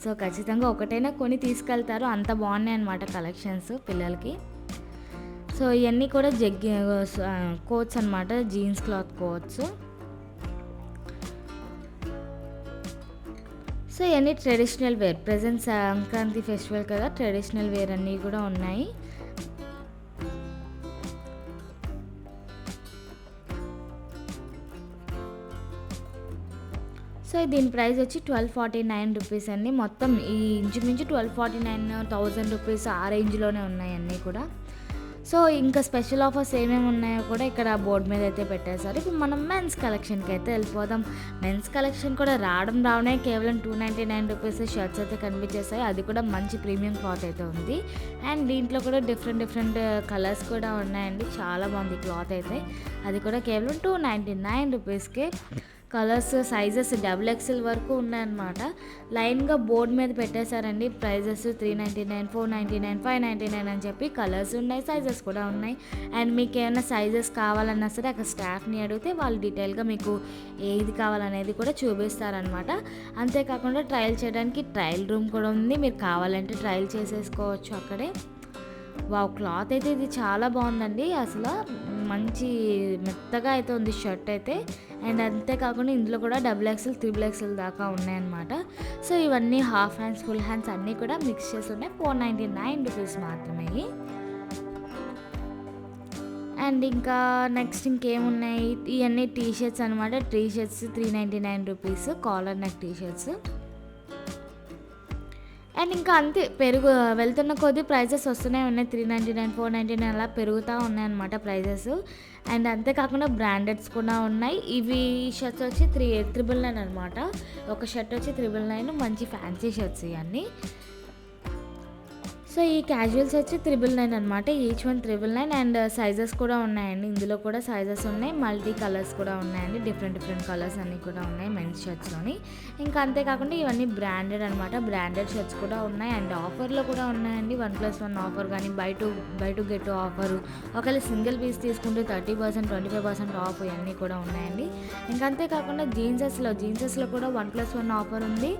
సో, ఖచ్చితంగా ఒకటైనా కొని తీసుకెళ్తారు. అంత బాగున్నాయన్నమాట కలెక్షన్స్ పిల్లలకి. సో, ఇయన్నీ కూడా కోట్స్ అనమాట. Jeans cloth coats. సో, ఇయన్నీ traditional wear. Present Sankranti festival కదా! ట్రెడిషనల్ వేర్ అన్నీ కూడా ఉన్నాయి. సో, దీని ప్రైస్ వచ్చి 1249 రూపీస్ అండి. మొత్తం ఈ ఇంచుమించు 1249, 1000 రూపీస్ ఆ రేంజ్‌లోనే ఉన్నాయి అన్నీ కూడా. సో, ఇంకా స్పెషల్ ఆఫర్స్ ఏమేమి ఉన్నాయో కూడా ఇక్కడ బోర్డ్ మీద అయితే పెట్టేశారు. ఇప్పుడు మనం మెన్స్ కలెక్షన్‌కి అయితే వెళ్ళిపోదాం. మెన్స్ కలెక్షన్ కూడా రావడమే కేవలం 299 రూపీస్ షర్ట్స్ అయితే కనిపించేసాయి. అది కూడా మంచి ప్రీమియం క్లాత్ అయితే ఉంది. అండ్ దీంట్లో కూడా డిఫరెంట్ కలర్స్ కూడా ఉన్నాయండి. చాలా బాగుంది క్లాత్ అయితే. అది కూడా కేవలం 299 రూపీస్‌కే. కలర్స్, సైజెస్ XXL వరకు ఉన్నాయన్నమాట. లైన్‌గా బోర్డ్ మీద పెట్టేశారండి. ప్రైజెస్ 399, 499, 599 అని చెప్పి కలర్స్ ఉన్నాయి, సైజెస్ కూడా ఉన్నాయి. అండ్ మీకు ఏమైనా సైజెస్ కావాలన్నా సరే అక్కడ స్టాఫ్‌ని అడిగితే వాళ్ళు డీటెయిల్‌గా మీకు ఏది కావాలనేది కూడా చూపిస్తారనమాట. అంతేకాకుండా ట్రయల్ చేయడానికి ట్రయల్ రూమ్ కూడా ఉంది. మీరు కావాలంటే ట్రయల్ చేసేసుకోవచ్చు అక్కడే. వావ్! క్లాత్ అయితే ఇది చాలా బాగుందండి. అసలు మంచి మెత్తగా అయితే ఉంది షర్ట్ అయితే. అండ్ అంతేకాకుండా ఇందులో కూడా XXL, XXL దాకా ఉన్నాయన్నమాట. సో, ఇవన్నీ హాఫ్ హ్యాండ్స్, ఫుల్ హ్యాండ్స్ అన్నీ కూడా మిక్స్ చేసి ఉన్నాయి. 499 రూపీస్ మాత్రమే. అండ్ ఇంకా నెక్స్ట్ ఇంకేమున్నాయి, ఇవన్నీ టీ షర్ట్స్ అనమాట. T shirts 399 rupees, collar neck T shirts. And ఇంకా అంతే వెళ్తున్న కొద్దీ ప్రైజెస్ వస్తూనే ఉన్నాయి. 399, 499 అలా పెరుగుతూ ఉన్నాయన్నమాట ప్రైజెస్. అండ్ అంతేకాకుండా బ్రాండెడ్స్ కూడా ఉన్నాయి. ఇవి షర్ట్స్ వచ్చి 399 అనమాట. ఒక షర్ట్ వచ్చి 399, మంచి ఫ్యాన్సీ షర్ట్స్ ఇవన్నీ. సో, ఈ క్యాజువల్స్ వచ్చి 399 అనమాట. Each one 399. అండ్ సైజెస్ కూడా ఉన్నాయండి. ఇందులో కూడా సైజెస్ ఉన్నాయి. మల్టీ కలర్స్ కూడా ఉన్నాయండి. డిఫరెంట్ కలర్స్ అన్నీ కూడా ఉన్నాయి మెన్స్ షర్ట్స్‌లోని. ఇంకా అంతేకాకుండా ఇవన్నీ బ్రాండెడ్ అనమాట. బ్రాండెడ్ షర్ట్స్ కూడా ఉన్నాయి. అండ్ ఆఫర్‌లో కూడా ఉన్నాయండి. 1+1 ఆఫర్ కానీ, బై టు గెట్ ఆఫరు. ఒకవేళ సింగిల్ పీస్ తీసుకుంటే 30%, 25% ఆఫ్ ఇవన్నీ కూడా ఉన్నాయండి. ఇంకా అంతేకాకుండా జీన్సెస్లో కూడా 1+1 ఆఫర్ ఉంది.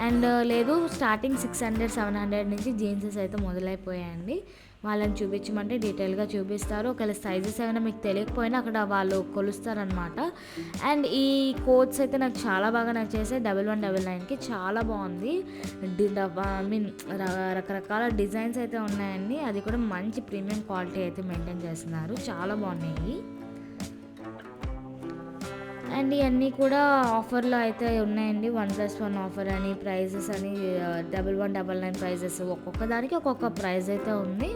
అండ్ లేదు స్టార్టింగ్ 600, 700 నుంచి జీన్సెస్ అయితే మొదలైపోయాయండి. వాళ్ళని చూపించమంటే డీటెయిల్‌గా చూపిస్తారు. ఒకవేళ సైజెస్ ఏమైనా మీకు తెలియకపోయినా అక్కడ వాళ్ళు కొలుస్తారనమాట. అండ్ ఈ కోట్స్ అయితే నాకు చాలా బాగా నచ్చేసాయి. 1199కి చాలా బాగుంది. రకరకాల డిజైన్స్ అయితే ఉన్నాయండి. అది కూడా మంచి ప్రీమియం క్వాలిటీ అయితే మెయింటైన్ చేస్తున్నారు. చాలా బాగున్నాయి. అండ్ ఇవన్నీ కూడా ఆఫర్‌లో అయితే ఉన్నాయండి. 1+1 ఆఫర్ అని, ప్రైజెస్ అని, 1199 ప్రైజెస్. ఒక్కొక్క దానికి ఒక్కొక్క ప్రైజ్ అయితే ఉంది.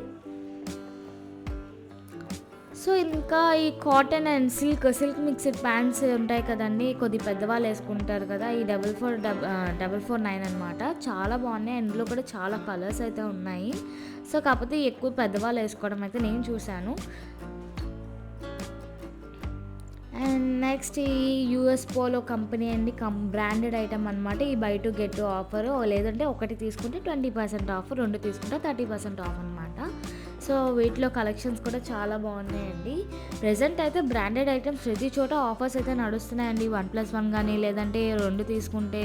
సో, ఇంకా ఈ cotton and silk mixed pants ఉంటాయి కదండీ! కొద్ది పెద్దవాళ్ళు వేసుకుంటారు కదా! ఈ 449 అనమాట. చాలా బాగున్నాయి. ఇందులో కూడా చాలా కలర్స్ అయితే ఉన్నాయి. సో, కాకపోతే ఎక్కువ పెద్దవాళ్ళు వేసుకోవడం అయితే నేను చూశాను. అండ్ నెక్స్ట్ ఈ యూఎస్ పోలో కంపెనీ అండి. బ్రాండెడ్ ఐటమ్ అనమాట. ఈ బై టు గెట్ ఆఫర్. లేదంటే ఒకటి తీసుకుంటే 20% ఆఫ్, 2 తీసుకుంటే 30% ఆఫ్ అనమాట. సో వీటిలో కలెక్షన్స్ కూడా చాలా బాగున్నాయండి. ప్రెజెంట్ అయితే బ్రాండెడ్ ఐటమ్స్ ప్రతి చోట ఆఫర్స్ అయితే నడుస్తున్నాయండి. 1+1 కానీ, లేదంటే 2 తీసుకుంటే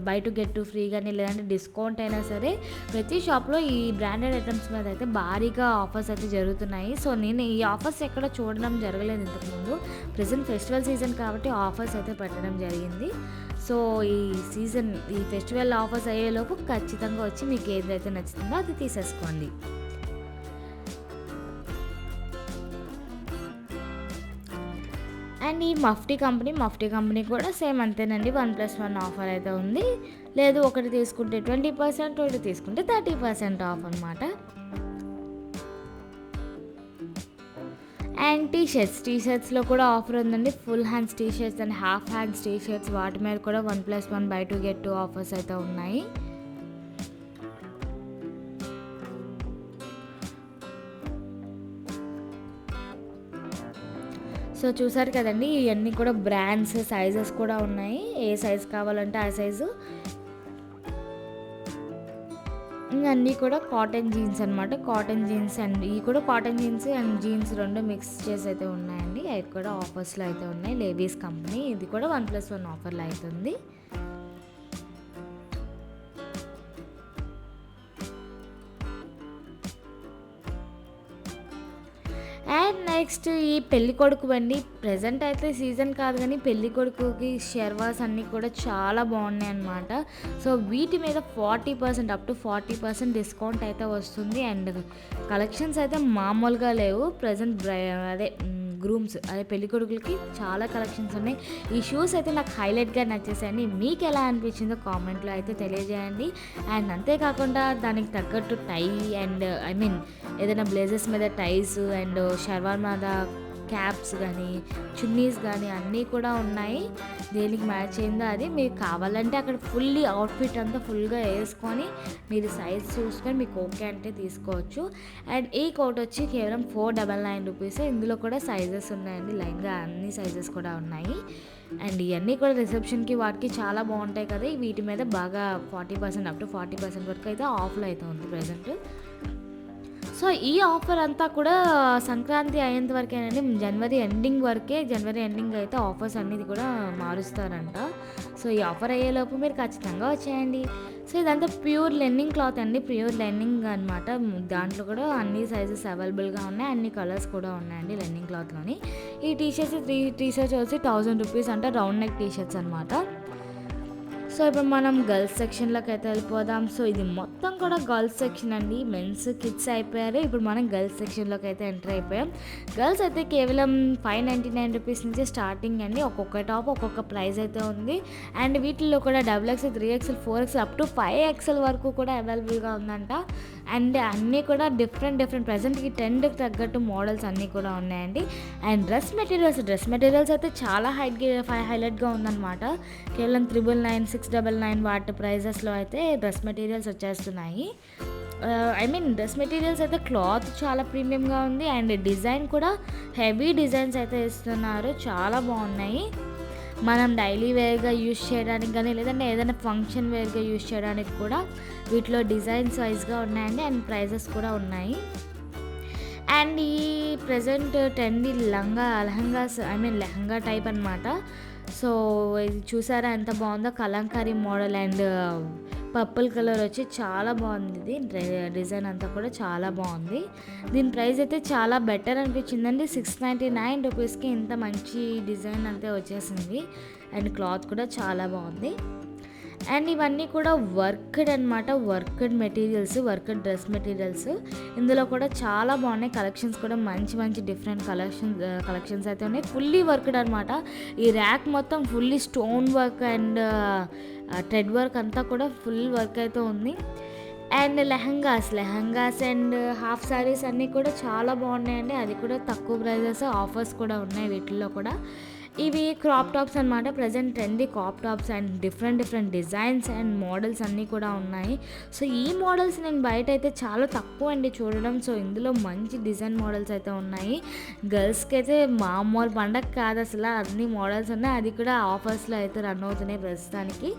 by to get to free కానీ, లేదంటే డిస్కౌంట్ అయినా సరే ప్రతి షాప్లో ఈ బ్రాండెడ్ ఐటమ్స్ మీద అయితే భారీగా ఆఫర్స్ అయితే జరుగుతున్నాయి. సో నేను ఈ ఆఫర్స్ ఎక్కడ చూడడం జరగలేదు ఇంతకుముందు. ప్రెజెంట్ ఫెస్టివల్ సీజన్ కాబట్టి ఆఫర్స్ అయితే పెట్టడం జరిగింది. సో ఈ ఫెస్టివల్ ఆఫర్స్ అయ్యేలోపు ఖచ్చితంగా వచ్చి మీకు ఏదైతే నచ్చుతుందో అది తీసేసుకోండి. అండ్ ఈ మఫ్టీ కంపెనీ కూడా సేమ్ అంతేనండి. 1+1 ఆఫర్ అయితే ఉంది. లేదు ఒకటి తీసుకుంటే 20%, ఒకటి తీసుకుంటే 30% ఆఫ్ అనమాట. అండ్ టీషర్ట్స్లో కూడా ఆఫర్ ఉందండి. Full hands T-shirts and half hands T-shirts వాటి మీద కూడా 1+1 బై 2 గెట్ 2 ఆఫర్స్ అయితే ఉన్నాయి. సో చూసారు కదండి, ఇవన్నీ కూడా బ్రాండ్స్, సైజెస్ కూడా ఉన్నాయి. ఏ సైజ్ కావాలంటే ఆ సైజు. ఇంకా అన్నీ కూడా కాటన్ జీన్స్ అనమాట. కాటన్ జీన్స్ అండ్ ఇవి కూడా cotton jeans and jeans 2 mix చేసి అయితే ఉన్నాయండి. అవి కూడా ఆఫర్స్లో అయితే ఉన్నాయి. లేవీస్ కంపెనీ ఇది కూడా 1+1 ఆఫర్లో అవుతుంది. అండ్ నెక్స్ట్ ఈ పెళ్ళికొడుకు అండి. ప్రెజెంట్ అయితే సీజన్ కాదు కానీ పెళ్ళికొడుకుకి షెర్వాస్ అన్నీ కూడా చాలా బాగున్నాయి అన్నమాట. సో వీటి మీద 40% అప్ టు 40% డిస్కౌంట్ అయితే వస్తుంది. అండ్ కలెక్షన్స్ అయితే మామూలుగా లేవు. ప్రెజెంట్ గ్రూమ్స్ పెళ్ళికొడుకులకి చాలా కలెక్షన్స్ ఉన్నాయి. ఈ షూస్ అయితే నాకు హైలైట్గా నచ్చేసాయండి. మీకు ఎలా అనిపించిందో కామెంట్లో అయితే తెలియజేయండి. అండ్ అంతేకాకుండా దానికి తగ్గట్టు టై అండ్ ఏదైనా బ్లేజర్స్ మీద టైస్ అండ్ షర్వార్ మీద క్యాప్స్ కానీ, చున్నీస్ కానీ అన్నీ కూడా ఉన్నాయి. దేనికి మ్యాచ్ అయిందో అది మీకు కావాలంటే అక్కడ ఫుల్లీ అవుట్ఫిట్ అంతా ఫుల్గా వేసుకొని మీరు సైజ్ చూసుకొని మీకు ఓకే అంటే తీసుకోవచ్చు. అండ్ ఈ కోట్ వచ్చి కేవలం 499 రూపీస్. ఇందులో కూడా సైజెస్ ఉన్నాయండి. లైన్గా అన్ని సైజెస్ కూడా ఉన్నాయి. అండ్ ఇవన్నీ కూడా రిసెప్షన్కి వాటికి చాలా బాగుంటాయి కదా. వీటి మీద బాగా 40% అప్ టు 40% వరకు అయితే ఆఫ్లో అయితే ఉంది ప్రజెంట్. సో ఈ ఆఫర్ అంతా కూడా సంక్రాంతి అయ్యేంత వరకేనండి. జనవరి ఎండింగ్ అయితే ఆఫర్స్ అన్నిది కూడా మారుస్తారంట. సో ఈ ఆఫర్ అయ్యేలోపు మీరు ఖచ్చితంగా వచ్చేయండి. సో ఇదంతా ప్యూర్ లెన్నింగ్ క్లాత్ అండి. ప్యూర్ లెన్నింగ్ అనమాట. దాంట్లో కూడా అన్ని సైజెస్ అవైలబుల్గా ఉన్నాయి. అన్ని కలర్స్ కూడా ఉన్నాయండి లెన్నింగ్ క్లాత్లోని. ఈ టీషర్ట్స్ 3 టీషర్ట్స్ వచ్చి 1000 రూపీస్ అంటే రౌండ్ నెక్ టీషర్ట్స్ అనమాట. సో ఇప్పుడు మనం గర్ల్స్ సెక్షన్లోకి అయితే వెళ్ళిపోదాం. సో ఇది మొత్తం కూడా గర్ల్స్ సెక్షన్ అండి. మెన్స్, కిడ్స్ అయిపోయారు. ఇప్పుడు మనం గర్ల్స్ సెక్షన్లోకి అయితే ఎంటర్ అయిపోయాం. గర్ల్స్ అయితే కేవలం 599 రూపీస్ నుంచి స్టార్టింగ్ అండి. ఒక్కొక్క టాప్ ఒక్కొక్క ప్రైస్ అయితే ఉంది. అండ్ వీటిల్లో కూడా XXL, 3XL, 4XL up to 5XL వరకు కూడా అవైలబుల్గా ఉందంట. అండ్ అన్నీ కూడా డిఫరెంట్ ప్రజెంట్కి ట్రెండ్కి తగ్గట్టు మోడల్స్ అన్నీ కూడా ఉన్నాయండి. అండ్ డ్రెస్ మెటీరియల్స్ అయితే చాలా హైలైట్గా ఉందన్నమాట. కేవలం 999, 699 వాటి ప్రైజెస్లో అయితే డ్రెస్ మెటీరియల్స్ వచ్చేస్తున్నాయి. డ్రెస్ మెటీరియల్స్ అయితే క్లాత్ చాలా ప్రీమియంగా ఉంది. అండ్ డిజైన్ కూడా హెవీ డిజైన్స్ అయితే ఇస్తున్నారు. చాలా బాగున్నాయి. మనం డైలీ వేర్గా యూజ్ చేయడానికి కానీ, లేదంటే ఏదైనా ఫంక్షన్ వేర్గా యూజ్ చేయడానికి కూడా వీటిలో డిజైన్స్ వైజ్గా ఉన్నాయండి. అండ్ ప్రైజెస్ కూడా ఉన్నాయి. అండ్ ఈ ప్రజెంట్ ట్రెండీ లెహంగా టైప్ అనమాట. సో ఇది చూసారా ఎంత బాగుందో. Kalamkari model and purple colour వచ్చి చాలా బాగుంది. ఇది డిజైన్ అంతా కూడా చాలా బాగుంది. దీని ప్రైస్ అయితే చాలా బెటర్ అనిపించిందండి. 699 రూపీస్కి ఇంత మంచి డిజైన్ అంతే వచ్చేసింది. అండ్ క్లాత్ కూడా చాలా బాగుంది. అండ్ ఇవన్నీ కూడా వర్క్డ్ అనమాట. Worked dress materials. ఇందులో కూడా చాలా బాగున్నాయి. కలెక్షన్స్ కూడా మంచి డిఫరెంట్ కలెక్షన్స్ అయితే ఉన్నాయి. ఫుల్లీ వర్క్డ్ అనమాట. ఈ ర్యాక్ మొత్తం fully stone work and thread work అంతా కూడా ఫుల్ వర్క్ అయితే ఉంది. And lehengas and half saris అన్నీ కూడా చాలా బాగున్నాయండి. అది కూడా తక్కువ ప్రైజెస్, ఆఫర్స్ కూడా ఉన్నాయి వీటిల్లో కూడా. ఇవి క్రాప్ టాప్స్ అనమాట. Present trendy crop tops and different designs and models అన్నీ కూడా ఉన్నాయి. సో ఈ మోడల్స్ నేను బయట అయితే చాలా తక్కువ అండి చూడడం. సో ఇందులో మంచి డిజైన్ మోడల్స్ అయితే ఉన్నాయి. గర్ల్స్కి అయితే మామూలు పండగ కాదు అసలు. అన్ని మోడల్స్ ఉన్నాయి. అది కూడా ఆఫర్స్లో అయితే రన్ అవుతున్నాయి ప్రస్తుతానికి.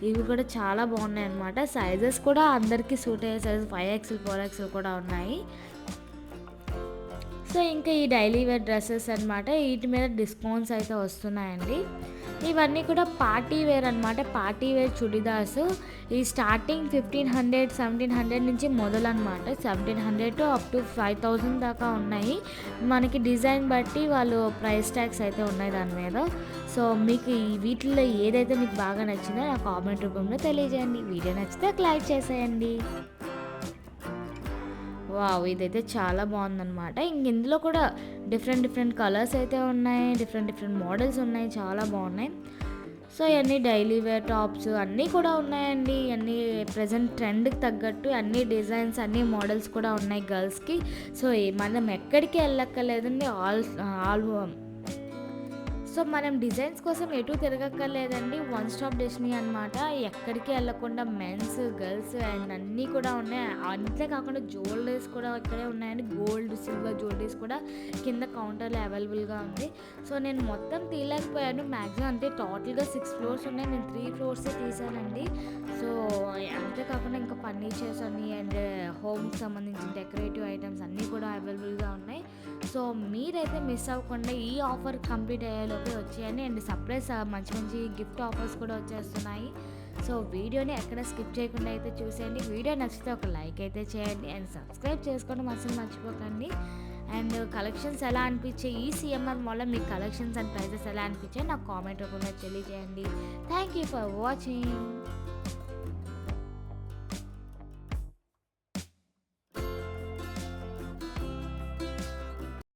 ఇవి కూడా చాలా బాగున్నాయి అనమాట. సైజెస్ కూడా అందరికీ సూట్ అయ్యే సైజ్ 5XL, 4XL కూడా ఉన్నాయి. సో ఇంకా ఈ డైలీ వేర్ డ్రెస్సెస్ అనమాట. వీటి మీద డిస్కౌంట్స్ అయితే వస్తున్నాయండి. ఇవన్నీ కూడా పార్టీ వేర్ అనమాట. Party wear churidars. ఈ స్టార్టింగ్ 1500, 1700 నుంచి మొదలనమాట. 1700 టు అప్ టు 5000 దాకా ఉన్నాయి. మనకి డిజైన్ బట్టి వాళ్ళు ప్రైస్ ట్యాగ్స్ అయితే ఉన్నాయి దాని మీద. సో మీకు ఈ వీటిల్లో ఏదైతే మీకు బాగా నచ్చిందో నా కామెంట్ రూపంలో తెలియజేయండి. వీడియో నచ్చితే ఒక లైక్ చేసేయండి. వావ్! ఇదైతే చాలా బాగుందనమాట. ఇందులో కూడా డిఫరెంట్ కలర్స్ అయితే ఉన్నాయి. డిఫరెంట్ మోడల్స్ ఉన్నాయి. చాలా బాగున్నాయి. సో ఇవన్నీ డైలీ వేర్ టాప్స్ అన్నీ కూడా ఉన్నాయండి. అన్నీ ప్రెజెంట్ ట్రెండ్కి తగ్గట్టు అన్ని డిజైన్స్ అన్ని మోడల్స్ కూడా ఉన్నాయి గర్ల్స్కి. సో మనం ఎక్కడికి వెళ్ళక్కర్లేదండి. సో మనం డిజైన్స్ కోసం ఎటు తిరగక్కర్లేదండి. వన్ స్టాప్ డెస్టినీ అనమాట. ఎక్కడికి వెళ్ళకుండా మెన్స్, గర్ల్స్ అండ్ అన్నీ కూడా ఉన్నాయి. అంతేకాకుండా జ్యువెలరీస్ కూడా ఇక్కడే ఉన్నాయండి. గోల్డ్, సిల్వర్ జ్యువెలరీస్ కూడా కింద కౌంటర్లో అవైలబుల్గా ఉంది. సో నేను మొత్తం తీయలేకపోయాను. మ్యాక్సిమం అంటే టోటల్గా 6 ఫ్లోర్స్ ఉన్నాయి. నేను 3 ఫ్లోర్సే తీసానండి. సో అంతేకాకుండా ఇంకా ఫర్నిచర్స్ అన్నీ అండ్ హోమ్కి సంబంధించిన డెకరేటివ్ ఐటమ్స్ అన్నీ కూడా అవైలబుల్గా ఉన్నాయి. సో మీరైతే మిస్ అవ్వకుండా ఈ ఆఫర్ కంప్లీట్ అయ్యేలోపే వచ్చేయండి. అండ్ సర్ప్రైజ్ మంచి గిఫ్ట్ ఆఫర్స్ కూడా వచ్చేస్తున్నాయి. సో వీడియోని ఎక్కడ స్కిప్ చేయకుండా అయితే చూసేయండి. వీడియో నచ్చితే ఒక లైక్ అయితే చేయండి అండ్ సబ్స్క్రైబ్ చేసుకోవడం అసలు మర్చిపోకండి. అండ్ కలెక్షన్స్ ఎలా అనిపించాయి, ఈ సిఎంఆర్ మాల్లో మీకు కలెక్షన్స్ అండ్ ప్రైజెస్ ఎలా అనిపించాయి నాకు కామెంట్ రూపంలో తెలియజేయండి. Thank you for watching.